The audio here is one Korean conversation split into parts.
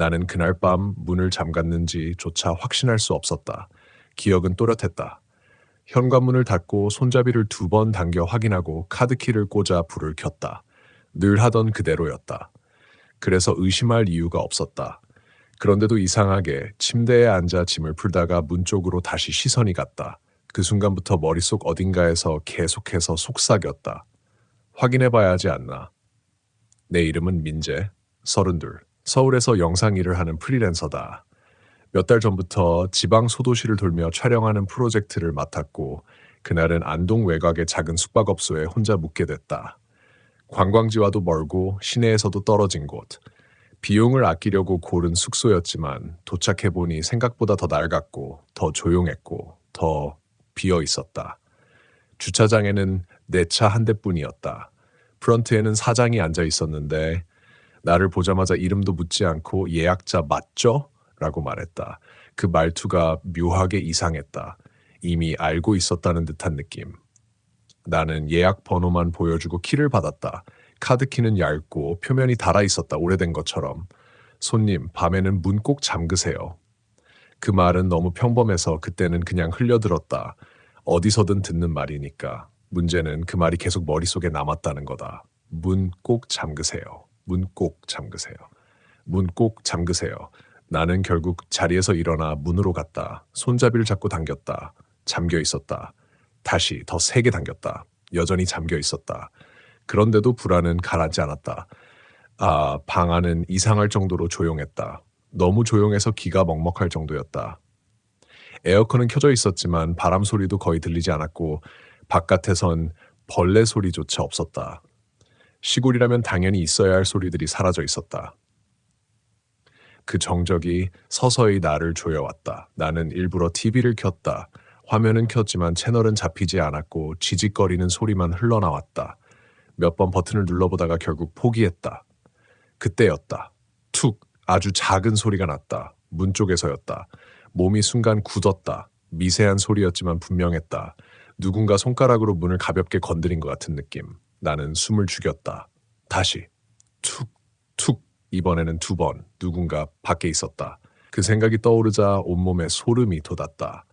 나는 그날 밤 문을 잠갔는지조차 확신할 수 없었다. 기억은 또렷했다. 현관문을 닫고 손잡이를 2번 당겨 확인하고 카드키를 꽂아 불을 켰다. 늘 하던 그대로였다. 그래서 의심할 이유가 없었다. 그런데도 이상하게 침대에 앉아 짐을 풀다가 문 쪽으로 다시 시선이 갔다. 그 순간부터 머릿속 어딘가에서 계속해서 속삭였다. 확인해봐야 하지 않나. 내 이름은 민재, 32. 서울에서 영상 일을 하는 프리랜서다. 몇 달 전부터 지방 소도시를 돌며 촬영하는 프로젝트를 맡았고 그날은 안동 외곽의 작은 숙박업소에 혼자 묵게 됐다. 관광지와도 멀고 시내에서도 떨어진 곳. 비용을 아끼려고 고른 숙소였지만 도착해보니 생각보다 더 낡았고 더 조용했고 더 비어 있었다. 주차장에는 내 차 한 대뿐이었다. 프런트에는 사장이 앉아 있었는데 나를 보자마자 이름도 묻지 않고 예약자 맞죠? 라고 말했다. 그 말투가 묘하게 이상했다. 이미 알고 있었다는 듯한 느낌. 나는 예약 번호만 보여주고 키를 받았다. 카드키는 얇고 표면이 닳아 있었다. 오래된 것처럼. 손님, 밤에는 문 꼭 잠그세요. 그 말은 너무 평범해서 그때는 그냥 흘려들었다. 어디서든 듣는 말이니까. 문제는 그 말이 계속 머릿속에 남았다는 거다. 문 꼭 잠그세요. 문 꼭 잠그세요. 문 꼭 잠그세요. 나는 결국 자리에서 일어나 문으로 갔다. 손잡이를 잡고 당겼다. 잠겨 있었다. 다시 더 세게 당겼다. 여전히 잠겨 있었다. 그런데도 불안은 가라앉지 않았다. 방 안은 이상할 정도로 조용했다. 너무 조용해서 귀가 먹먹할 정도였다. 에어컨은 켜져 있었지만 바람 소리도 거의 들리지 않았고 바깥에선 벌레 소리조차 없었다. 시골이라면 당연히 있어야 할 소리들이 사라져 있었다. 그 정적이 서서히 나를 조여왔다. 나는 일부러 TV를 켰다. 화면은 켰지만 채널은 잡히지 않았고 지직거리는 소리만 흘러나왔다. 몇 번 버튼을 눌러보다가 결국 포기했다. 그때였다. 툭! 아주 작은 소리가 났다. 문 쪽에서였다. 몸이 순간 굳었다. 미세한 소리였지만 분명했다. 누군가 손가락으로 문을 가볍게 건드린 것 같은 느낌. 나는 숨을 죽였다. 다시. 툭! 툭! 이번에는 2번. 누군가 밖에 있었다. 그 생각이 떠오르자 온몸에 소름이 돋았다.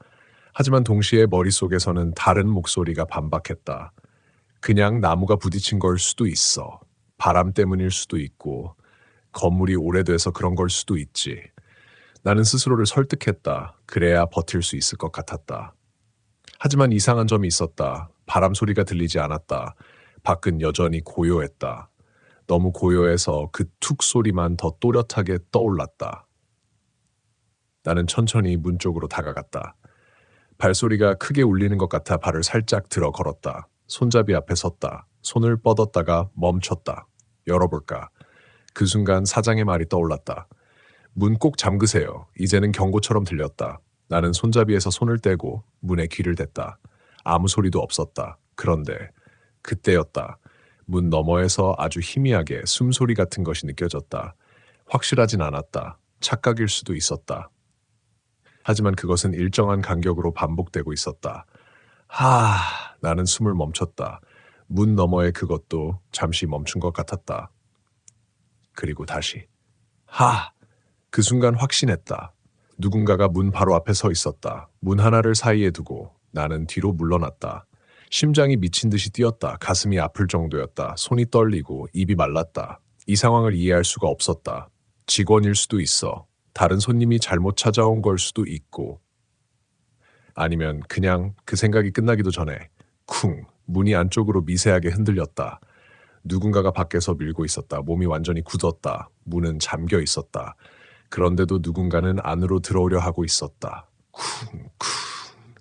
하지만 동시에 머릿속에서는 다른 목소리가 반박했다. 그냥 나무가 부딪힌 걸 수도 있어. 바람 때문일 수도 있고 건물이 오래돼서 그런 걸 수도 있지. 나는 스스로를 설득했다. 그래야 버틸 수 있을 것 같았다. 하지만 이상한 점이 있었다. 바람 소리가 들리지 않았다. 밖은 여전히 고요했다. 너무 고요해서 그 툭 소리만 더 또렷하게 떠올랐다. 나는 천천히 문 쪽으로 다가갔다. 발소리가 크게 울리는 것 같아 발을 살짝 들어 걸었다. 손잡이 앞에 섰다. 손을 뻗었다가 멈췄다. 열어볼까. 그 순간 사장의 말이 떠올랐다. 문 꼭 잠그세요. 이제는 경고처럼 들렸다. 나는 손잡이에서 손을 떼고 문에 귀를 댔다. 아무 소리도 없었다. 그런데 그때였다. 문 너머에서 아주 희미하게 숨소리 같은 것이 느껴졌다. 확실하진 않았다. 착각일 수도 있었다. 하지만 그것은 일정한 간격으로 반복되고 있었다. 나는 숨을 멈췄다. 문 너머의 그것도 잠시 멈춘 것 같았다. 그리고 다시. 그 순간 확신했다. 누군가가 문 바로 앞에 서 있었다. 문 하나를 사이에 두고 나는 뒤로 물러났다. 심장이 미친 듯이 뛰었다. 가슴이 아플 정도였다. 손이 떨리고 입이 말랐다. 이 상황을 이해할 수가 없었다. 직원일 수도 있어. 다른 손님이 잘못 찾아온 걸 수도 있고 아니면 그냥 그 생각이 끝나기도 전에 쿵 문이 안쪽으로 미세하게 흔들렸다. 누군가가 밖에서 밀고 있었다. 몸이 완전히 굳었다. 문은 잠겨 있었다. 그런데도 누군가는 안으로 들어오려 하고 있었다. 쿵쿵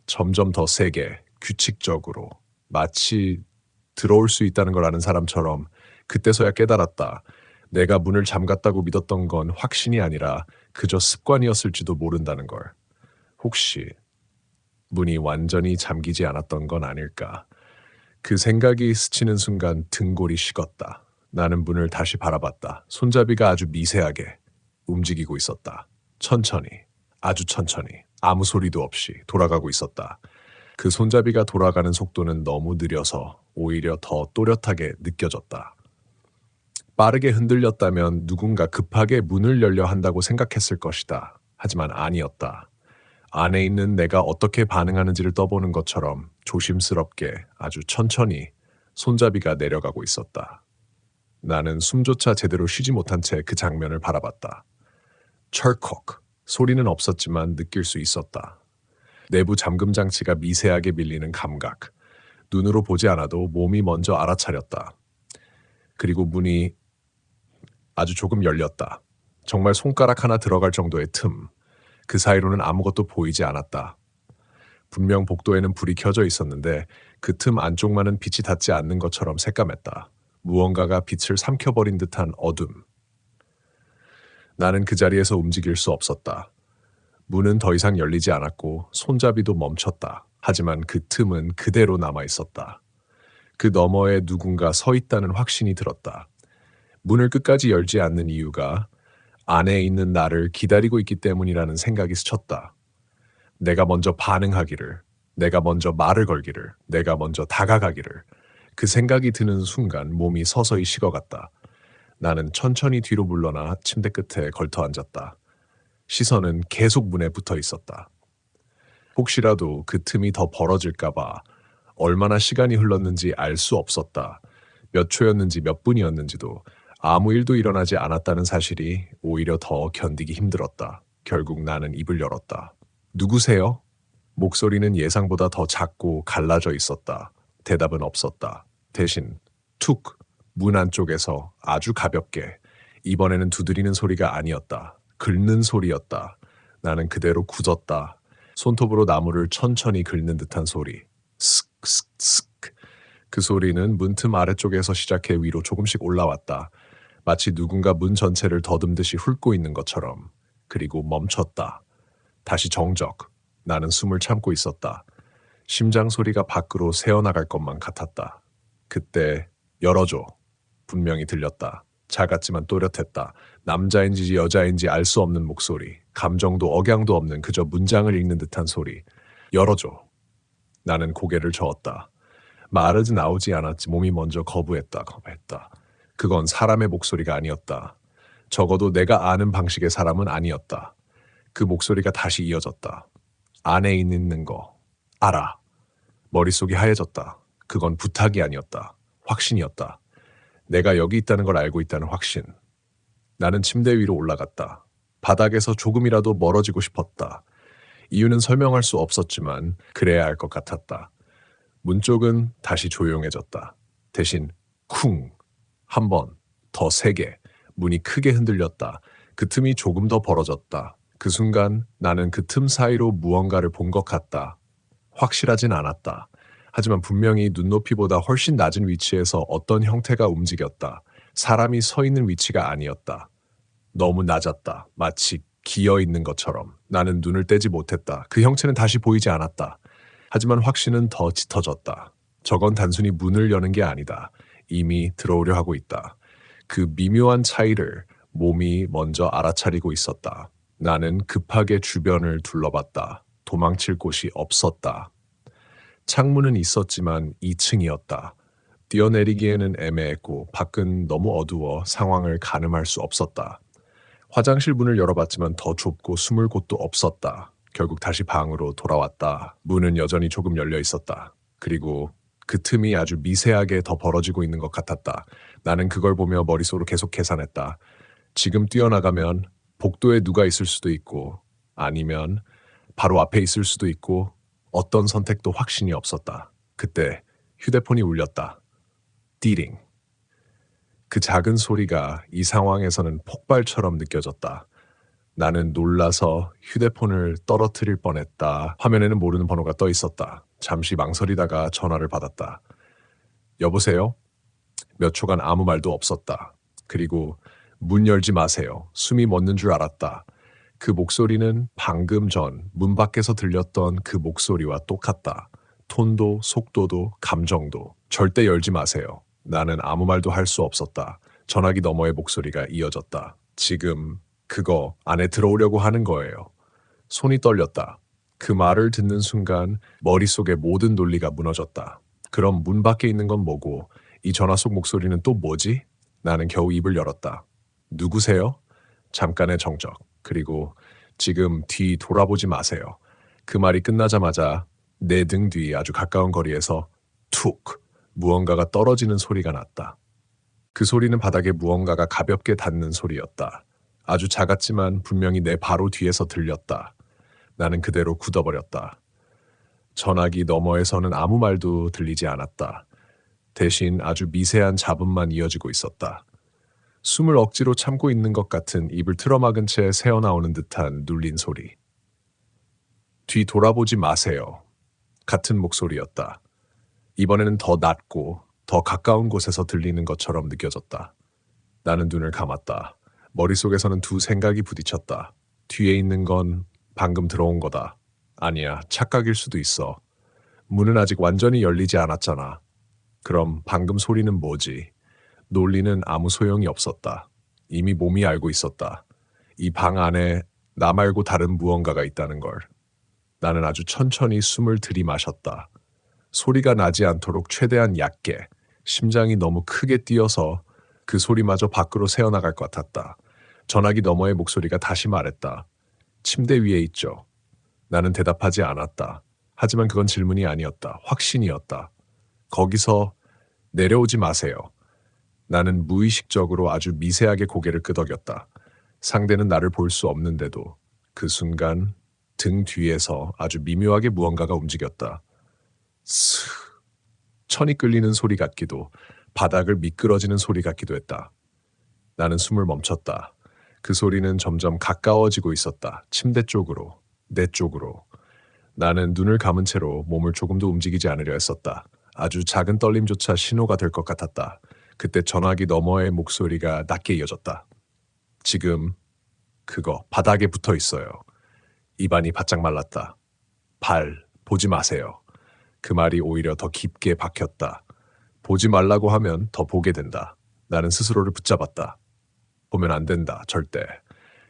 점점 더 세게 규칙적으로 마치 들어올 수 있다는 걸 아는 사람처럼 그때서야 깨달았다. 내가 문을 잠갔다고 믿었던 건 확신이 아니라 그저 습관이었을지도 모른다는 걸. 혹시 문이 완전히 잠기지 않았던 건 아닐까. 그 생각이 스치는 순간 등골이 식었다. 나는 문을 다시 바라봤다. 손잡이가 아주 미세하게 움직이고 있었다. 천천히, 아주 천천히, 아무 소리도 없이 돌아가고 있었다. 그 손잡이가 돌아가는 속도는 너무 느려서 오히려 더 또렷하게 느껴졌다. 빠르게 흔들렸다면 누군가 급하게 문을 열려 한다고 생각했을 것이다. 하지만 아니었다. 안에 있는 내가 어떻게 반응하는지를 떠보는 것처럼 조심스럽게 아주 천천히 손잡이가 내려가고 있었다. 나는 숨조차 제대로 쉬지 못한 채 그 장면을 바라봤다. 철컥 소리는 없었지만 느낄 수 있었다. 내부 잠금 장치가 미세하게 밀리는 감각. 눈으로 보지 않아도 몸이 먼저 알아차렸다. 그리고 문이 아주 조금 열렸다. 정말 손가락 하나 들어갈 정도의 틈. 그 사이로는 아무것도 보이지 않았다. 분명 복도에는 불이 켜져 있었는데 그 틈 안쪽만은 빛이 닿지 않는 것처럼 새까맸다. 무언가가 빛을 삼켜버린 듯한 어둠. 나는 그 자리에서 움직일 수 없었다. 문은 더 이상 열리지 않았고 손잡이도 멈췄다. 하지만 그 틈은 그대로 남아 있었다. 그 너머에 누군가 서 있다는 확신이 들었다. 문을 끝까지 열지 않는 이유가 안에 있는 나를 기다리고 있기 때문이라는 생각이 스쳤다. 내가 먼저 반응하기를, 내가 먼저 말을 걸기를, 내가 먼저 다가가기를. 그 생각이 드는 순간 몸이 서서히 식어갔다. 나는 천천히 뒤로 물러나 침대 끝에 걸터 앉았다. 시선은 계속 문에 붙어 있었다. 혹시라도 그 틈이 더 벌어질까봐 얼마나 시간이 흘렀는지 알 수 없었다. 몇 초였는지 몇 분이었는지도 아무 일도 일어나지 않았다는 사실이 오히려 더 견디기 힘들었다. 결국 나는 입을 열었다. 누구세요? 목소리는 예상보다 더 작고 갈라져 있었다. 대답은 없었다. 대신 툭 문 안쪽에서 아주 가볍게 이번에는 두드리는 소리가 아니었다. 긁는 소리였다. 나는 그대로 굳었다. 손톱으로 나무를 천천히 긁는 듯한 소리. 슥슥슥. 그 소리는 문틈 아래쪽에서 시작해 위로 조금씩 올라왔다. 마치 누군가 문 전체를 더듬듯이 훑고 있는 것처럼. 그리고 멈췄다. 다시 정적. 나는 숨을 참고 있었다. 심장 소리가 밖으로 새어나갈 것만 같았다. 그때 열어줘. 분명히 들렸다. 작았지만 또렷했다. 남자인지 여자인지 알 수 없는 목소리. 감정도 억양도 없는 그저 문장을 읽는 듯한 소리. 열어줘. 나는 고개를 저었다. 말은 나오지 않았지 몸이 먼저 거부했다. 그건 사람의 목소리가 아니었다. 적어도 내가 아는 방식의 사람은 아니었다. 그 목소리가 다시 이어졌다. 안에 있는 거 알아. 머릿속이 하얘졌다. 그건 부탁이 아니었다. 확신이었다. 내가 여기 있다는 걸 알고 있다는 확신. 나는 침대 위로 올라갔다. 바닥에서 조금이라도 멀어지고 싶었다. 이유는 설명할 수 없었지만 그래야 할 것 같았다. 문 쪽은 다시 조용해졌다. 대신 쿵! 한 번, 더 세게 문이 크게 흔들렸다. 그 틈이 조금 더 벌어졌다. 그 순간 나는 그 틈 사이로 무언가를 본 것 같다. 확실하진 않았다. 하지만 분명히 눈높이보다 훨씬 낮은 위치에서 어떤 형태가 움직였다. 사람이 서 있는 위치가 아니었다. 너무 낮았다. 마치 기어 있는 것처럼. 나는 눈을 떼지 못했다. 그 형체는 다시 보이지 않았다. 하지만 확신은 더 짙어졌다. 저건 단순히 문을 여는 게 아니다. 이미 들어오려 하고 있다. 그 미묘한 차이를 몸이 먼저 알아차리고 있었다. 나는 급하게 주변을 둘러봤다. 도망칠 곳이 없었다. 창문은 있었지만 2층이었다. 뛰어내리기에는 애매했고 밖은 너무 어두워 상황을 가늠할 수 없었다. 화장실 문을 열어봤지만 더 좁고 숨을 곳도 없었다. 결국 다시 방으로 돌아왔다. 문은 여전히 조금 열려 있었다. 그리고 그 틈이 아주 미세하게 더 벌어지고 있는 것 같았다. 나는 그걸 보며 머릿속으로 계속 계산했다. 지금 뛰어나가면 복도에 누가 있을 수도 있고 아니면 바로 앞에 있을 수도 있고 어떤 선택도 확신이 없었다. 그때 휴대폰이 울렸다. 띠링. 그 작은 소리가 이 상황에서는 폭발처럼 느껴졌다. 나는 놀라서 휴대폰을 떨어뜨릴 뻔했다. 화면에는 모르는 번호가 떠 있었다. 잠시 망설이다가 전화를 받았다. 여보세요? 몇 초간 아무 말도 없었다. 그리고 문 열지 마세요. 숨이 멎는 줄 알았다. 그 목소리는 방금 전 문 밖에서 들렸던 그 목소리와 똑같다. 톤도 속도도 감정도. 절대 열지 마세요. 나는 아무 말도 할 수 없었다. 전화기 너머의 목소리가 이어졌다. 지금 그거 안에 들어오려고 하는 거예요. 손이 떨렸다. 그 말을 듣는 순간 머릿속의 모든 논리가 무너졌다. 그럼 문 밖에 있는 건 뭐고 이 전화 속 목소리는 또 뭐지? 나는 겨우 입을 열었다. 누구세요? 잠깐의 정적. 그리고 지금 뒤 돌아보지 마세요. 그 말이 끝나자마자 내 등 뒤 아주 가까운 거리에서 툭 무언가가 떨어지는 소리가 났다. 그 소리는 바닥에 무언가가 가볍게 닿는 소리였다. 아주 작았지만 분명히 내 바로 뒤에서 들렸다. 나는 그대로 굳어버렸다. 전화기 너머에서는 아무 말도 들리지 않았다. 대신 아주 미세한 잡음만 이어지고 있었다. 숨을 억지로 참고 있는 것 같은 입을 틀어막은 채 새어나오는 듯한 눌린 소리. 뒤 돌아보지 마세요. 같은 목소리였다. 이번에는 더 낮고 더 가까운 곳에서 들리는 것처럼 느껴졌다. 나는 눈을 감았다. 머릿속에서는 두 생각이 부딪혔다. 뒤에 있는 건 방금 들어온 거다. 아니야, 착각일 수도 있어. 문은 아직 완전히 열리지 않았잖아. 그럼 방금 소리는 뭐지? 논리는 아무 소용이 없었다. 이미 몸이 알고 있었다. 이 방 안에 나 말고 다른 무언가가 있다는 걸. 나는 아주 천천히 숨을 들이마셨다. 소리가 나지 않도록 최대한 얕게, 심장이 너무 크게 뛰어서 그 소리마저 밖으로 새어나갈 것 같았다. 전화기 너머의 목소리가 다시 말했다. 침대 위에 있죠. 나는 대답하지 않았다. 하지만 그건 질문이 아니었다. 확신이었다. 거기서 내려오지 마세요. 나는 무의식적으로 아주 미세하게 고개를 끄덕였다. 상대는 나를 볼 수 없는데도 그 순간 등 뒤에서 아주 미묘하게 무언가가 움직였다. 스 천이 끌리는 소리 같기도 바닥을 미끄러지는 소리 같기도 했다. 나는 숨을 멈췄다. 그 소리는 점점 가까워지고 있었다. 침대 쪽으로, 내 쪽으로. 나는 눈을 감은 채로 몸을 조금도 움직이지 않으려 했었다. 아주 작은 떨림조차 신호가 될 것 같았다. 그때 전화기 너머의 목소리가 낮게 이어졌다. 지금 그거 바닥에 붙어 있어요. 입안이 바짝 말랐다. 발 보지 마세요. 그 말이 오히려 더 깊게 박혔다. 보지 말라고 하면 더 보게 된다. 나는 스스로를 붙잡았다. 보면 안 된다. 절대.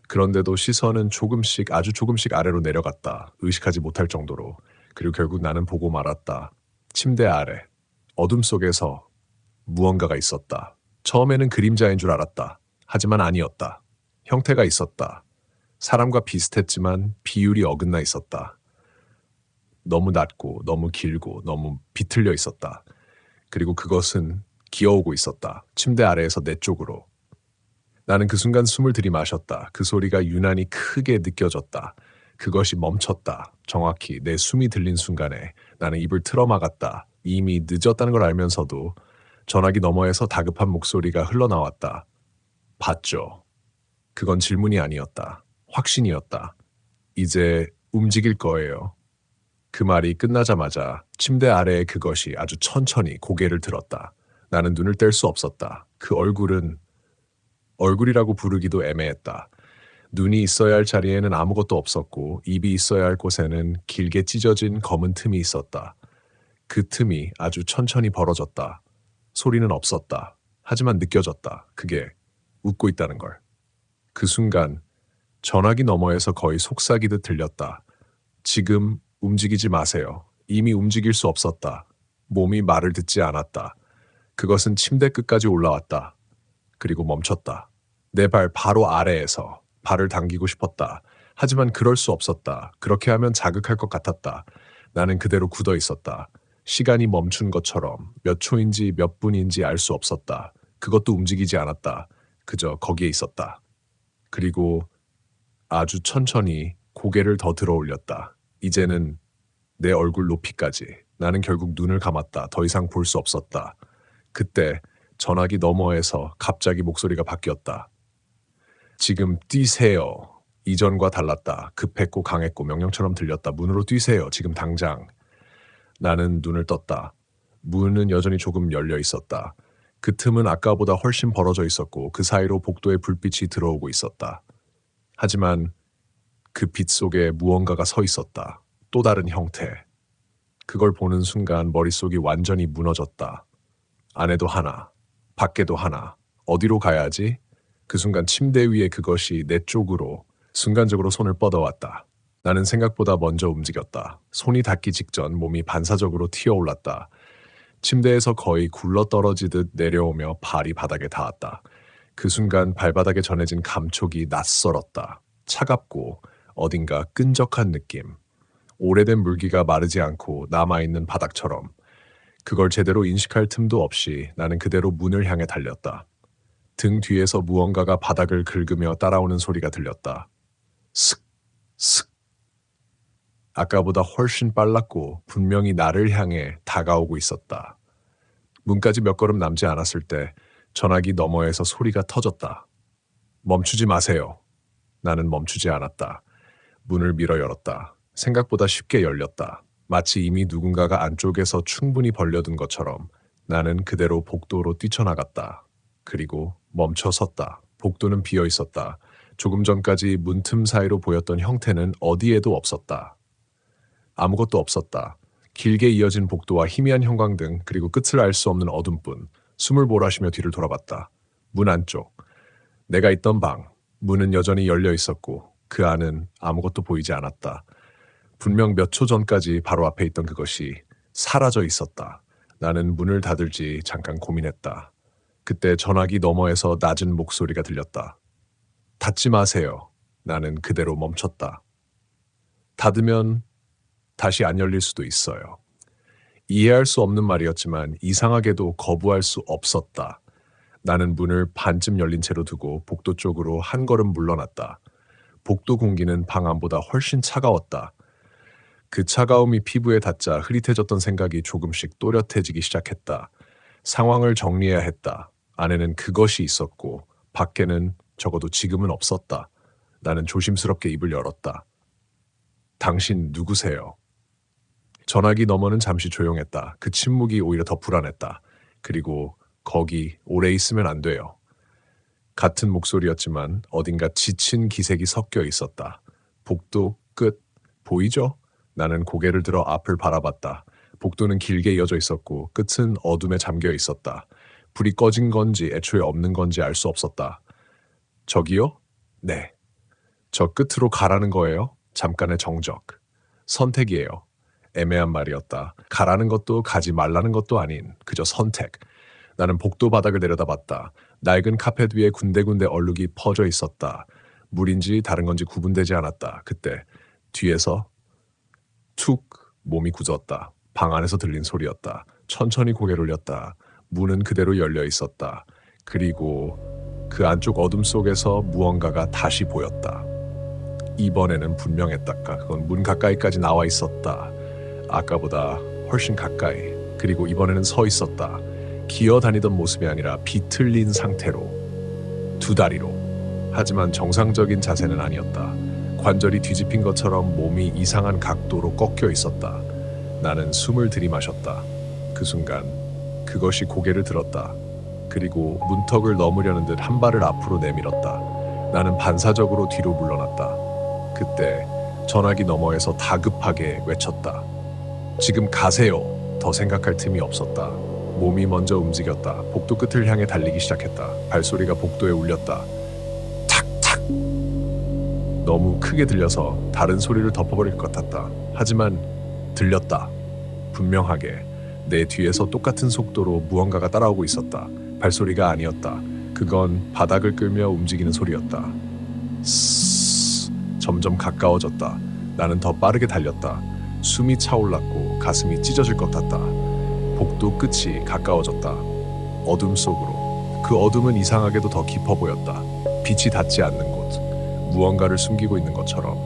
그런데도 시선은 조금씩 아주 조금씩 아래로 내려갔다. 의식하지 못할 정도로. 그리고 결국 나는 보고 말았다. 침대 아래 어둠 속에서 무언가가 있었다. 처음에는 그림자인 줄 알았다. 하지만 아니었다. 형태가 있었다. 사람과 비슷했지만 비율이 어긋나 있었다. 너무 낮고 너무 길고 너무 비틀려 있었다. 그리고 그것은 기어오고 있었다. 침대 아래에서 내 쪽으로. 나는 그 순간 숨을 들이마셨다. 그 소리가 유난히 크게 느껴졌다. 그것이 멈췄다. 정확히 내 숨이 들린 순간에 나는 입을 틀어막았다. 이미 늦었다는 걸 알면서도 전화기 너머에서 다급한 목소리가 흘러나왔다. 봤죠. 그건 질문이 아니었다. 확신이었다. 이제 움직일 거예요. 그 말이 끝나자마자 침대 아래에 그것이 아주 천천히 고개를 들었다. 나는 눈을 뗄 수 없었다. 그 얼굴은 얼굴이라고 부르기도 애매했다. 눈이 있어야 할 자리에는 아무것도 없었고 입이 있어야 할 곳에는 길게 찢어진 검은 틈이 있었다. 그 틈이 아주 천천히 벌어졌다. 소리는 없었다. 하지만 느껴졌다. 그게 웃고 있다는 걸. 그 순간 전화기 너머에서 거의 속삭이듯 들렸다. 지금 움직이지 마세요. 이미 움직일 수 없었다. 몸이 말을 듣지 않았다. 그것은 침대 끝까지 올라왔다. 그리고 멈췄다. 내 발 바로 아래에서 발을 당기고 싶었다. 하지만 그럴 수 없었다. 그렇게 하면 자극할 것 같았다. 나는 그대로 굳어 있었다. 시간이 멈춘 것처럼 몇 초인지 몇 분인지 알 수 없었다. 그것도 움직이지 않았다. 그저 거기에 있었다. 그리고 아주 천천히 고개를 더 들어 올렸다. 이제는 내 얼굴 높이까지. 나는 결국 눈을 감았다. 더 이상 볼 수 없었다. 그때 전화기 너머에서 갑자기 목소리가 바뀌었다. 지금 뛰세요. 이전과 달랐다. 급했고 강했고 명령처럼 들렸다. 문으로 뛰세요. 지금 당장. 나는 눈을 떴다. 문은 여전히 조금 열려 있었다. 그 틈은 아까보다 훨씬 벌어져 있었고 그 사이로 복도의 불빛이 들어오고 있었다. 하지만 그 빛 속에 무언가가 서 있었다. 또 다른 형태. 그걸 보는 순간 머릿속이 완전히 무너졌다. 안에도 하나, 밖에도 하나. 어디로 가야지? 그 순간 침대 위에 그것이 내 쪽으로 순간적으로 손을 뻗어왔다. 나는 생각보다 먼저 움직였다. 손이 닿기 직전 몸이 반사적으로 튀어올랐다. 침대에서 거의 굴러떨어지듯 내려오며 발이 바닥에 닿았다. 그 순간 발바닥에 전해진 감촉이 낯설었다. 차갑고 어딘가 끈적한 느낌. 오래된 물기가 마르지 않고 남아있는 바닥처럼. 그걸 제대로 인식할 틈도 없이 나는 그대로 문을 향해 달렸다. 등 뒤에서 무언가가 바닥을 긁으며 따라오는 소리가 들렸다. 슥, 슥. 아까보다 훨씬 빨랐고 분명히 나를 향해 다가오고 있었다. 문까지 몇 걸음 남지 않았을 때 전화기 너머에서 소리가 터졌다. 멈추지 마세요. 나는 멈추지 않았다. 문을 밀어 열었다. 생각보다 쉽게 열렸다. 마치 이미 누군가가 안쪽에서 충분히 벌려둔 것처럼 나는 그대로 복도로 뛰쳐나갔다. 그리고 멈춰 섰다. 복도는 비어 있었다. 조금 전까지 문틈 사이로 보였던 형태는 어디에도 없었다. 아무것도 없었다. 길게 이어진 복도와 희미한 형광등 그리고 끝을 알 수 없는 어둠뿐. 숨을 몰아쉬며 뒤를 돌아봤다. 문 안쪽. 내가 있던 방. 문은 여전히 열려 있었고 그 안은 아무것도 보이지 않았다. 분명 몇 초 전까지 바로 앞에 있던 그것이 사라져 있었다. 나는 문을 닫을지 잠깐 고민했다. 그때 전화기 너머에서 낮은 목소리가 들렸다. 닫지 마세요. 나는 그대로 멈췄다. 닫으면 다시 안 열릴 수도 있어요. 이해할 수 없는 말이었지만 이상하게도 거부할 수 없었다. 나는 문을 반쯤 열린 채로 두고 복도 쪽으로 한 걸음 물러났다. 복도 공기는 방 안보다 훨씬 차가웠다. 그 차가움이 피부에 닿자 흐릿해졌던 생각이 조금씩 또렷해지기 시작했다. 상황을 정리해야 했다. 안에는 그것이 있었고 밖에는 적어도 지금은 없었다. 나는 조심스럽게 입을 열었다. 당신 누구세요? 전화기 너머는 잠시 조용했다. 그 침묵이 오히려 더 불안했다. 그리고 거기 오래 있으면 안 돼요. 같은 목소리였지만 어딘가 지친 기색이 섞여 있었다. 복도 끝 보이죠? 나는 고개를 들어 앞을 바라봤다. 복도는 길게 이어져 있었고 끝은 어둠에 잠겨 있었다. 불이 꺼진 건지 애초에 없는 건지 알 수 없었다. 저기요? 네. 저 끝으로 가라는 거예요? 잠깐의 정적. 선택이에요. 애매한 말이었다. 가라는 것도 가지 말라는 것도 아닌 그저 선택. 나는 복도 바닥을 내려다봤다. 낡은 카펫 위에 군데군데 얼룩이 퍼져 있었다. 물인지 다른 건지 구분되지 않았다. 그때 뒤에서 툭 몸이 굳었다. 방 안에서 들린 소리였다. 천천히 고개를 올렸다. 문은 그대로 열려 있었다. 그리고 그 안쪽 어둠 속에서 무언가가 다시 보였다. 이번에는 분명했다. 그건 문 가까이까지 나와 있었다. 아까보다 훨씬 가까이. 그리고 이번에는 서 있었다. 기어다니던 모습이 아니라 비틀린 상태로. 두 다리로. 하지만 정상적인 자세는 아니었다. 관절이 뒤집힌 것처럼 몸이 이상한 각도로 꺾여 있었다. 나는 숨을 들이마셨다. 그 순간 그것이 고개를 들었다. 그리고 문턱을 넘으려는 듯 한 발을 앞으로 내밀었다. 나는 반사적으로 뒤로 물러났다. 그때 전화기 너머에서 다급하게 외쳤다. 지금 가세요. 더 생각할 틈이 없었다. 몸이 먼저 움직였다. 복도 끝을 향해 달리기 시작했다. 발소리가 복도에 울렸다. 탁탁. 너무 크게 들려서 다른 소리를 덮어버릴 것 같았다. 하지만 들렸다. 분명하게 내 뒤에서 똑같은 속도로 무언가가 따라오고 있었다. 발소리가 아니었다. 그건 바닥을 끌며 움직이는 소리였다. 스스스. 점점 가까워졌다. 나는 더 빠르게 달렸다. 숨이 차올랐고 가슴이 찢어질 것 같다. 복도 끝이 가까워졌다. 어둠 속으로. 그 어둠은 이상하게도 더 깊어 보였다. 빛이 닿지 않는 곳. 무언가를 숨기고 있는 것처럼.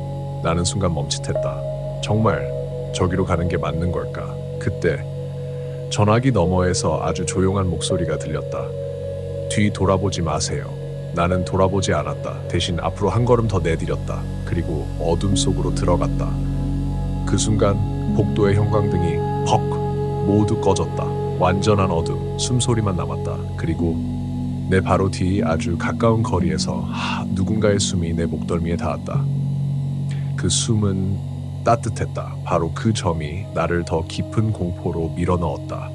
나는 순간 멈칫했다. 정말 저기로 가는 게 맞는 걸까? 그때 전화기 너머에서 아주 조용한 목소리가 들렸다. 뒤 돌아보지 마세요. 나는 돌아보지 않았다. 대신 앞으로 한 걸음 더 내디뎠다. 그리고 어둠 속으로 들어갔다. 그 순간 복도의 형광등이 퍽 모두 꺼졌다. 완전한 어둠, 숨소리만 남았다. 그리고 내 바로 뒤 아주 가까운 거리에서 누군가의 숨이 내 목덜미에 닿았다. 그 숨은 따뜻했다. 바로 그 점이 나를 더 깊은 공포로 밀어넣었다.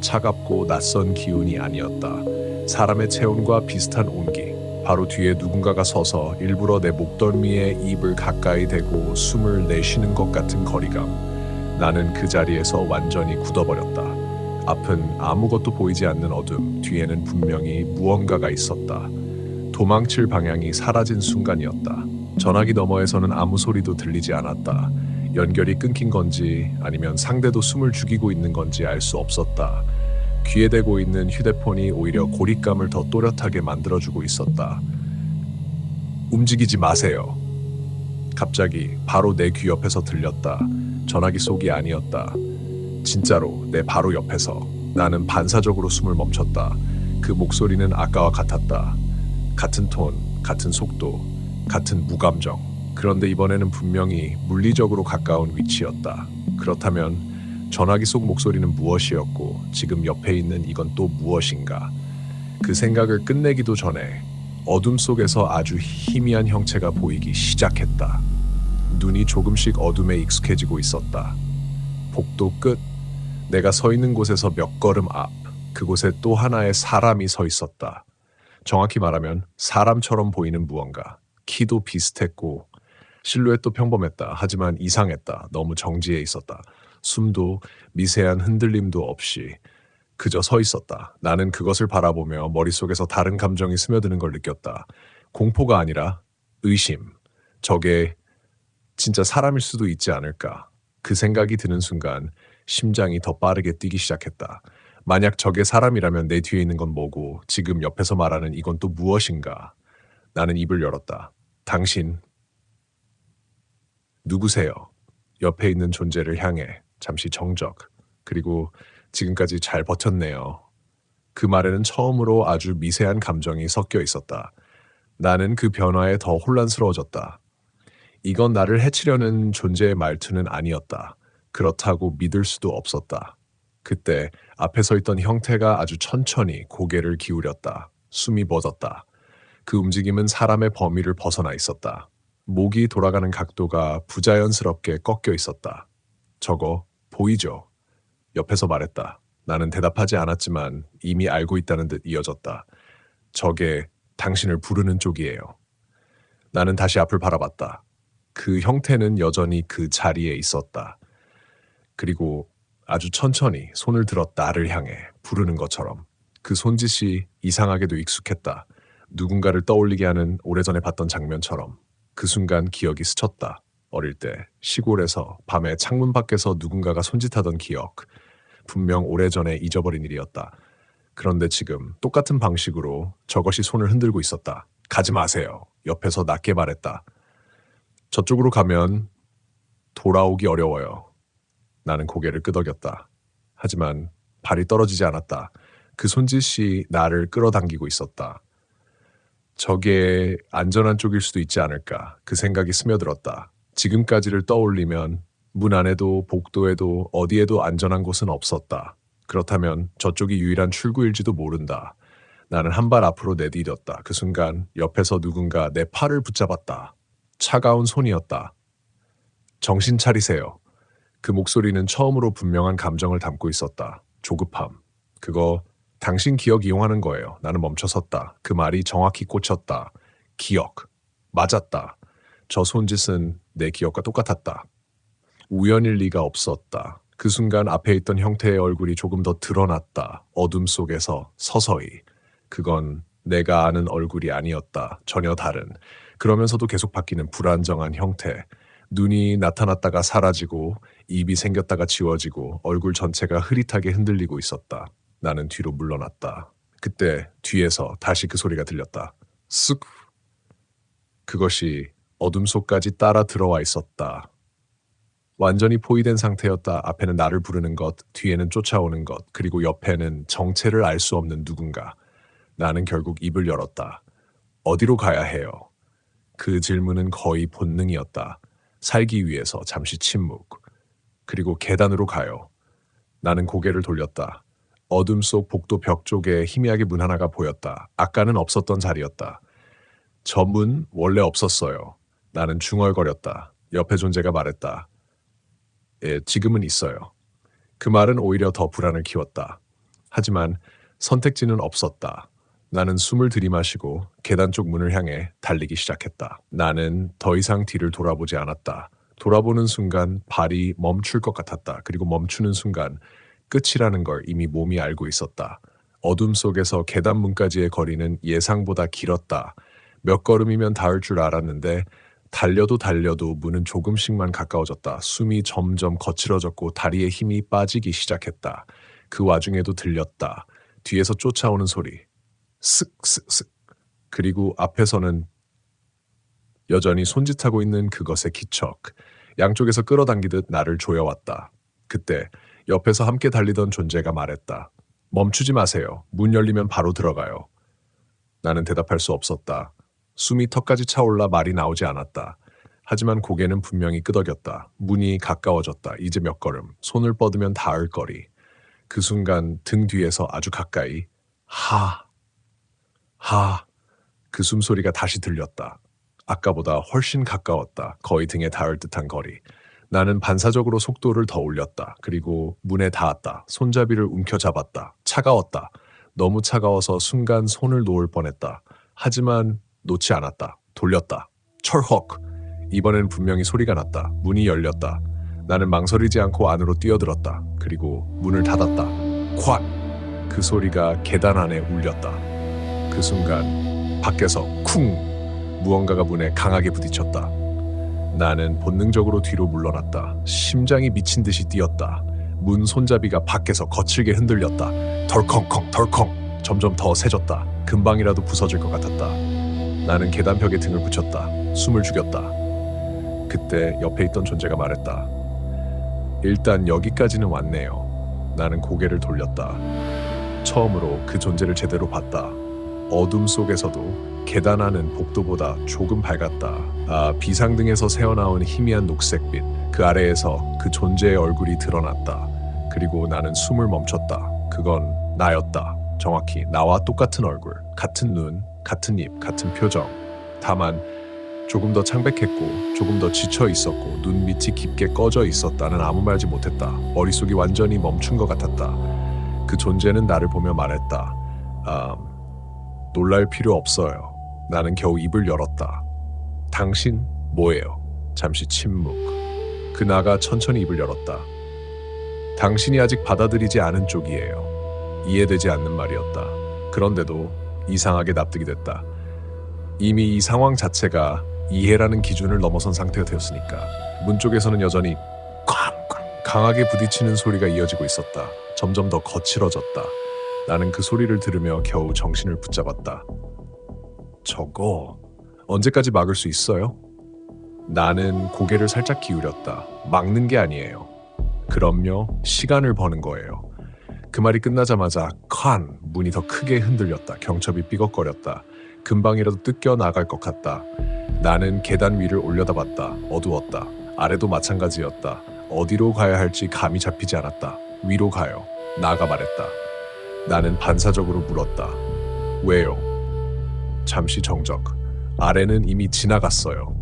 차갑고 낯선 기운이 아니었다. 사람의 체온과 비슷한 온기. 바로 뒤에 누군가가 서서 일부러 내 목덜미에 입을 가까이 대고 숨을 내쉬는 것 같은 거리감. 나는 그 자리에서 완전히 굳어버렸다. 앞은 아무것도 보이지 않는 어둠, 뒤에는 분명히 무언가가 있었다. 도망칠 방향이 사라진 순간이었다. 전화기 너머에서는 아무 소리도 들리지 않았다. 연결이 끊긴 건지 아니면 상대도 숨을 죽이고 있는 건지 알 수 없었다. 귀에 대고 있는 휴대폰이 오히려 고립감을 더 또렷하게 만들어주고 있었다. 움직이지 마세요. 갑자기 바로 내 귀 옆에서 들렸다. 전화기 속이 아니었다. 진짜로 내 바로 옆에서. 나는 반사적으로 숨을 멈췄다. 그 목소리는 아까와 같았다. 같은 톤, 같은 속도, 같은 무감정. 그런데 이번에는 분명히 물리적으로 가까운 위치였다. 그렇다면 전화기 속 목소리는 무엇이었고 지금 옆에 있는 이건 또 무엇인가? 그 생각을 끝내기도 전에 어둠 속에서 아주 희미한 형체가 보이기 시작했다. 눈이 조금씩 어둠에 익숙해지고 있었다. 복도 끝, 내가 서 있는 곳에서 몇 걸음 앞, 그곳에 또 하나의 사람이 서 있었다. 정확히 말하면 사람처럼 보이는 무언가. 키도 비슷했고 실루엣도 평범했다. 하지만 이상했다. 너무 정지해 있었다. 숨도 미세한 흔들림도 없이 그저 서 있었다. 나는 그것을 바라보며 머릿속에서 다른 감정이 스며드는 걸 느꼈다. 공포가 아니라 의심. 저게 진짜 사람일 수도 있지 않을까. 그 생각이 드는 순간 심장이 더 빠르게 뛰기 시작했다. 만약 저게 사람이라면 내 뒤에 있는 건 뭐고 지금 옆에서 말하는 이건 또 무엇인가. 나는 입을 열었다. 당신 누구세요? 옆에 있는 존재를 향해 잠시 정적. 그리고 지금까지 잘 버텼네요. 그 말에는 처음으로 아주 미세한 감정이 섞여 있었다. 나는 그 변화에 더 혼란스러워졌다. 이건 나를 해치려는 존재의 말투는 아니었다. 그렇다고 믿을 수도 없었다. 그때 앞에 서 있던 형태가 아주 천천히 고개를 기울였다. 숨이 멎었다. 그 움직임은 사람의 범위를 벗어나 있었다. 목이 돌아가는 각도가 부자연스럽게 꺾여 있었다. 저거 보이죠? 옆에서 말했다. 나는 대답하지 않았지만 이미 알고 있다는 듯 이어졌다. 저게 당신을 부르는 쪽이에요. 나는 다시 앞을 바라봤다. 그 형태는 여전히 그 자리에 있었다. 그리고 아주 천천히 손을 들어 나를 향해 부르는 것처럼. 그 손짓이 이상하게도 익숙했다. 누군가를 떠올리게 하는 오래전에 봤던 장면처럼. 그 순간 기억이 스쳤다. 어릴 때 시골에서 밤에 창문 밖에서 누군가가 손짓하던 기억. 분명 오래전에 잊어버린 일이었다. 그런데 지금 똑같은 방식으로 저것이 손을 흔들고 있었다. 가지 마세요. 옆에서 낮게 말했다. 저쪽으로 가면 돌아오기 어려워요. 나는 고개를 끄덕였다. 하지만 발이 떨어지지 않았다. 그 손짓이 나를 끌어당기고 있었다. 저게 안전한 쪽일 수도 있지 않을까. 그 생각이 스며들었다. 지금까지를 떠올리면 문 안에도 복도에도 어디에도 안전한 곳은 없었다. 그렇다면 저쪽이 유일한 출구일지도 모른다. 나는 한 발 앞으로 내디뎠다. 그 순간 옆에서 누군가 내 팔을 붙잡았다. 차가운 손이었다. 정신 차리세요. 그 목소리는 처음으로 분명한 감정을 담고 있었다. 조급함. 그거 당신 기억 이용하는 거예요. 나는 멈춰섰다. 그 말이 정확히 꽂혔다. 기억. 맞았다. 저 손짓은 내 기억과 똑같았다. 우연일 리가 없었다. 그 순간 앞에 있던 형태의 얼굴이 조금 더 드러났다. 어둠 속에서 서서히. 그건 내가 아는 얼굴이 아니었다. 전혀 다른. 그러면서도 계속 바뀌는 불안정한 형태. 눈이 나타났다가 사라지고 입이 생겼다가 지워지고 얼굴 전체가 흐릿하게 흔들리고 있었다. 나는 뒤로 물러났다. 그때 뒤에서 다시 그 소리가 들렸다. 쓱. 그것이 어둠 속까지 따라 들어와 있었다. 완전히 포위된 상태였다. 앞에는 나를 부르는 것, 뒤에는 쫓아오는 것, 그리고 옆에는 정체를 알 수 없는 누군가. 나는 결국 입을 열었다. 어디로 가야 해요? 그 질문은 거의 본능이었다. 살기 위해서 잠시 침묵. 그리고 계단으로 가요. 나는 고개를 돌렸다. 어둠 속 복도 벽 쪽에 희미하게 문 하나가 보였다. 아까는 없었던 자리였다. 저 문 원래 없었어요. 나는 중얼거렸다. 옆에 존재가 말했다. 예, 지금은 있어요. 그 말은 오히려 더 불안을 키웠다. 하지만 선택지는 없었다. 나는 숨을 들이마시고 계단 쪽 문을 향해 달리기 시작했다. 나는 더 이상 뒤를 돌아보지 않았다. 돌아보는 순간 발이 멈출 것 같았다. 그리고 멈추는 순간 끝이라는 걸 이미 몸이 알고 있었다. 어둠 속에서 계단문까지의 거리는 예상보다 길었다. 몇 걸음이면 닿을 줄 알았는데 달려도 문은 조금씩만 가까워졌다. 숨이 점점 거칠어졌고 다리에 힘이 빠지기 시작했다. 그 와중에도 들렸다. 뒤에서 쫓아오는 소리. 쓱쓱쓱. 그리고 앞에서는 여전히 손짓하고 있는 그것의 기척. 양쪽에서 끌어당기듯 나를 조여왔다. 그때 옆에서 함께 달리던 존재가 말했다. 멈추지 마세요. 문 열리면 바로 들어가요. 나는 대답할 수 없었다. 숨이 턱까지 차올라 말이 나오지 않았다. 하지만 고개는 분명히 끄덕였다. 문이 가까워졌다. 이제 몇 걸음. 손을 뻗으면 닿을 거리. 그 순간 등 뒤에서 아주 가까이 하. 그 숨소리가 다시 들렸다. 아까보다 훨씬 가까웠다. 거의 등에 닿을 듯한 거리. 나는 반사적으로 속도를 더 올렸다. 그리고 문에 닿았다. 손잡이를 움켜잡았다. 차가웠다. 너무 차가워서 순간 손을 놓을 뻔했다. 하지만 놓지 않았다. 돌렸다. 철헉! 이번엔 분명히 소리가 났다. 문이 열렸다. 나는 망설이지 않고 안으로 뛰어들었다. 그리고 문을 닫았다. 콱! 그 소리가 계단 안에 울렸다. 그 순간 밖에서 쿵! 무언가가 문에 강하게 부딪혔다. 나는 본능적으로 뒤로 물러났다. 심장이 미친 듯이 뛰었다. 문 손잡이가 밖에서 거칠게 흔들렸다. 덜컹컹 덜컹. 점점 더 세졌다. 금방이라도 부서질 것 같았다. 나는 계단벽에 등을 붙였다. 숨을 죽였다. 그때 옆에 있던 존재가 말했다. 일단 여기까지는 왔네요. 나는 고개를 돌렸다. 처음으로 그 존재를 제대로 봤다. 어둠 속에서도 계단 안은 복도보다 조금 밝았다. 비상등에서 새어나온 희미한 녹색빛. 그 아래에서 그 존재의 얼굴이 드러났다. 그리고 나는 숨을 멈췄다. 그건 나였다. 정확히 나와 똑같은 얼굴, 같은 눈, 같은 입, 같은 표정. 다만 조금 더 창백했고 조금 더 지쳐 있었고 눈 밑이 깊게 꺼져 있었다는 아무 말지 못했다. 머릿속이 완전히 멈춘 것 같았다. 그 존재는 나를 보며 말했다. 놀랄 필요 없어요. 나는 겨우 입을 열었다. 당신 뭐예요? 잠시 침묵. 그 나가 천천히 입을 열었다. 당신이 아직 받아들이지 않은 쪽이에요. 이해되지 않는 말이었다. 그런데도 이상하게 납득이 됐다. 이미 이 상황 자체가 이해라는 기준을 넘어선 상태가 되었으니까. 문 쪽에서는 여전히 쾅쾅 강하게 부딪히는 소리가 이어지고 있었다. 점점 더 거칠어졌다. 나는 그 소리를 들으며 겨우 정신을 붙잡았다. 저거 언제까지 막을 수 있어요? 나는 고개를 살짝 기울였다. 막는 게 아니에요. 그럼요, 시간을 버는 거예요. 그 말이 끝나자마자 칸! 문이 더 크게 흔들렸다. 경첩이 삐걱거렸다. 금방이라도 뜯겨 나갈 것 같다. 나는 계단 위를 올려다봤다. 어두웠다. 아래도 마찬가지였다. 어디로 가야 할지 감이 잡히지 않았다. 위로 가요. 나가 말했다. 나는 반사적으로 물었다. 왜요? 잠시 정적. 아래는 이미 지나갔어요.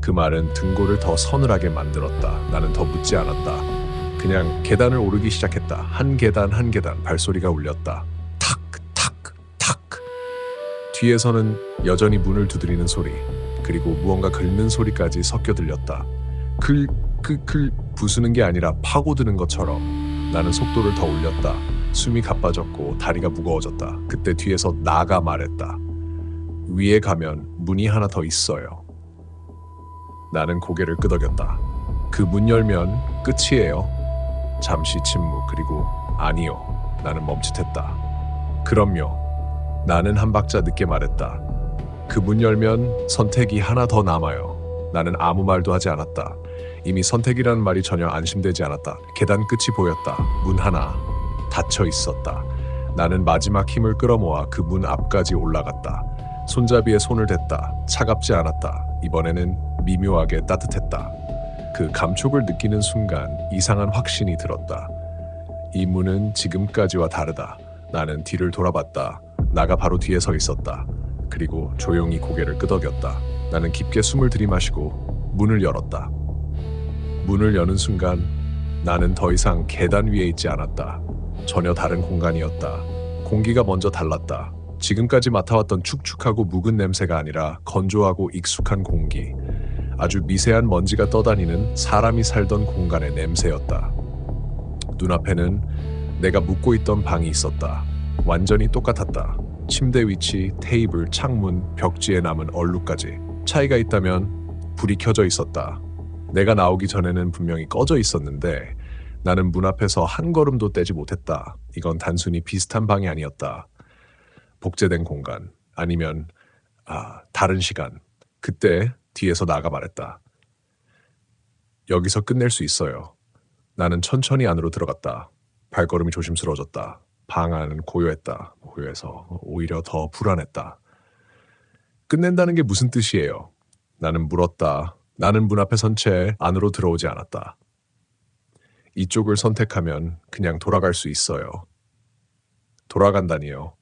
그 말은 등골을 더 서늘하게 만들었다. 나는 더 묻지 않았다. 그냥 계단을 오르기 시작했다. 한 계단 한 계단 발소리가 울렸다. 탁, 탁, 탁. 뒤에서는 여전히 문을 두드리는 소리, 그리고 무언가 긁는 소리까지 섞여 들렸다. 부수는 게 아니라 파고드는 것처럼. 나는 속도를 더 올렸다. 숨이 가빠졌고 다리가 무거워졌다. 그때 뒤에서 나가 말했다. 위에 가면 문이 하나 더 있어요. 나는 고개를 끄덕였다. 그 문 열면 끝이에요. 잠시 침묵. 그리고 아니요. 나는 멈칫했다. 그럼요. 나는 한 박자 늦게 말했다. 그 문 열면 선택이 하나 더 남아요. 나는 아무 말도 하지 않았다. 이미 선택이라는 말이 전혀 안심되지 않았다. 계단 끝이 보였다. 문 하나 닫혀 있었다. 나는 마지막 힘을 끌어모아 그 문 앞까지 올라갔다. 손잡이에 손을 댔다. 차갑지 않았다. 이번에는 미묘하게 따뜻했다. 그 감촉을 느끼는 순간 이상한 확신이 들었다. 이 문은 지금까지와 다르다. 나는 뒤를 돌아봤다. 나가 바로 뒤에 서 있었다. 그리고 조용히 고개를 끄덕였다. 나는 깊게 숨을 들이마시고 문을 열었다. 문을 여는 순간 나는 더 이상 계단 위에 있지 않았다. 전혀 다른 공간이었다. 공기가 먼저 달랐다. 지금까지 맡아왔던 축축하고 묵은 냄새가 아니라 건조하고 익숙한 공기. 아주 미세한 먼지가 떠다니는 사람이 살던 공간의 냄새였다. 눈앞에는 내가 묵고 있던 방이 있었다. 완전히 똑같았다. 침대 위치, 테이블, 창문, 벽지에 남은 얼룩까지. 차이가 있다면 불이 켜져 있었다. 내가 나오기 전에는 분명히 꺼져 있었는데 나는 문 앞에서 한 걸음도 떼지 못했다. 이건 단순히 비슷한 방이 아니었다. 복제된 공간, 아니면 다른 시간. 그때 뒤에서 나가 말했다. 여기서 끝낼 수 있어요. 나는 천천히 안으로 들어갔다. 발걸음이 조심스러워졌다. 방 안은 고요했다. 고요해서 오히려 더 불안했다. 끝낸다는 게 무슨 뜻이에요? 나는 물었다. 나는 문 앞에 선 채 안으로 들어오지 않았다. 이쪽을 선택하면 그냥 돌아갈 수 있어요. 돌아간다니요.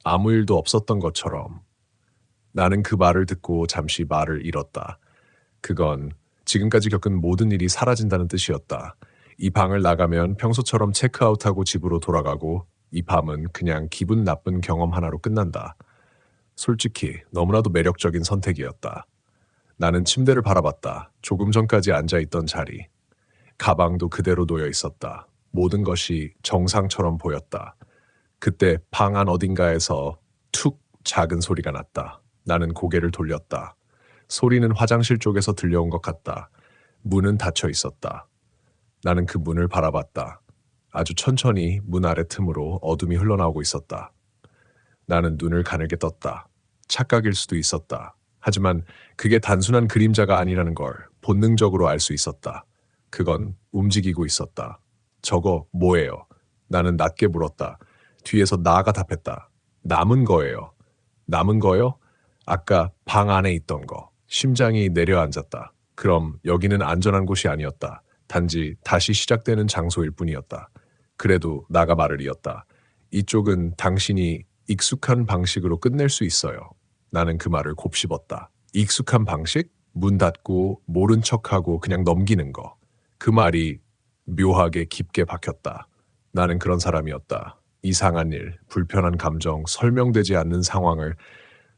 아무 일도 없었던 것처럼. 나는 그 말을 듣고 잠시 말을 잃었다. 그건 지금까지 겪은 모든 일이 사라진다는 뜻이었다. 이 방을 나가면 평소처럼 체크아웃하고 집으로 돌아가고 이 밤은 그냥 기분 나쁜 경험 하나로 끝난다. 솔직히 너무나도 매력적인 선택이었다. 나는 침대를 바라봤다. 조금 전까지 앉아있던 자리. 가방도 그대로 놓여 있었다. 모든 것이 정상처럼 보였다. 그때 방 안 어딘가에서 툭 작은 소리가 났다. 나는 고개를 돌렸다. 소리는 화장실 쪽에서 들려온 것 같다. 문은 닫혀 있었다. 나는 그 문을 바라봤다. 아주 천천히 문 아래 틈으로 어둠이 흘러나오고 있었다. 나는 눈을 가늘게 떴다. 착각일 수도 있었다. 하지만 그게 단순한 그림자가 아니라는 걸 본능적으로 알 수 있었다. 그건 움직이고 있었다. 저거 뭐예요? 나는 낮게 물었다. 뒤에서 나가 답했다. 남은 거예요. 남은 거요? 아까 방 안에 있던 거. 심장이 내려앉았다. 그럼 여기는 안전한 곳이 아니었다. 단지 다시 시작되는 장소일 뿐이었다. 그래도 나가 말을 이었다. 이쪽은 당신이 익숙한 방식으로 끝낼 수 있어요. 나는 그 말을 곱씹었다. 익숙한 방식? 문 닫고 모른 척하고 그냥 넘기는 거. 그 말이 묘하게 깊게 박혔다. 나는 그런 사람이었다. 이상한 일, 불편한 감정, 설명되지 않는 상황을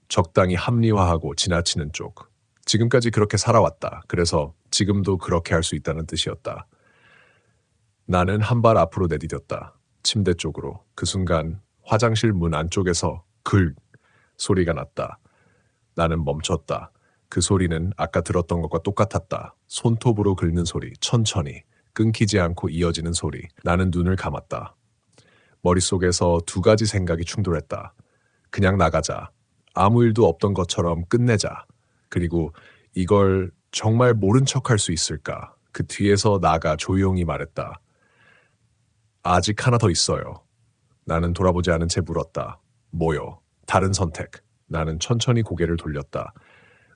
적당히 합리화하고 지나치는 쪽. 지금까지 그렇게 살아왔다. 그래서 지금도 그렇게 할 수 있다는 뜻이었다. 나는 한 발 앞으로 내디뎠다. 침대 쪽으로. 그 순간 화장실 문 안쪽에서 글 소리가 났다. 나는 멈췄다. 그 소리는 아까 들었던 것과 똑같았다. 손톱으로 긁는 소리, 천천히, 끊기지 않고 이어지는 소리. 나는 눈을 감았다. 머릿속에서 두 가지 생각이 충돌했다. 그냥 나가자. 아무 일도 없던 것처럼 끝내자. 그리고 이걸 정말 모른 척할 수 있을까? 그 뒤에서 나가 조용히 말했다. 아직 하나 더 있어요. 나는 돌아보지 않은 채 물었다. 뭐요? 다른 선택. 나는 천천히 고개를 돌렸다.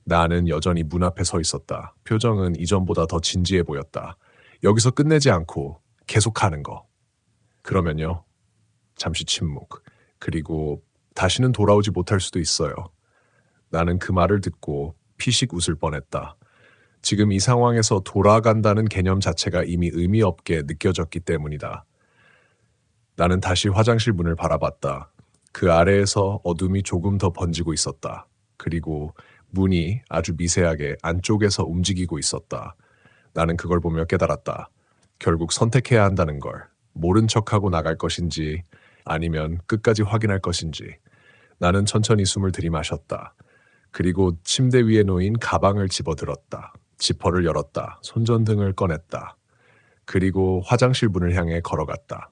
나는 여전히 문 앞에 서 있었다. 표정은 이전보다 더 진지해 보였다. 여기서 끝내지 않고 계속하는 거. 그러면요? 잠시 침묵. 그리고 다시는 돌아오지 못할 수도 있어요. 나는 그 말을 듣고 피식 웃을 뻔했다. 지금 이 상황에서 돌아간다는 개념 자체가 이미 의미 없게 느껴졌기 때문이다. 나는 다시 화장실 문을 바라봤다. 그 아래에서 어둠이 조금 더 번지고 있었다. 그리고 문이 아주 미세하게 안쪽에서 움직이고 있었다. 나는 그걸 보며 깨달았다. 결국 선택해야 한다는 걸. 모른 척하고 나갈 것인지 아니면 끝까지 확인할 것인지. 나는 천천히 숨을 들이마셨다. 그리고 침대 위에 놓인 가방을 집어들었다. 지퍼를 열었다. 손전등을 꺼냈다. 그리고 화장실 문을 향해 걸어갔다.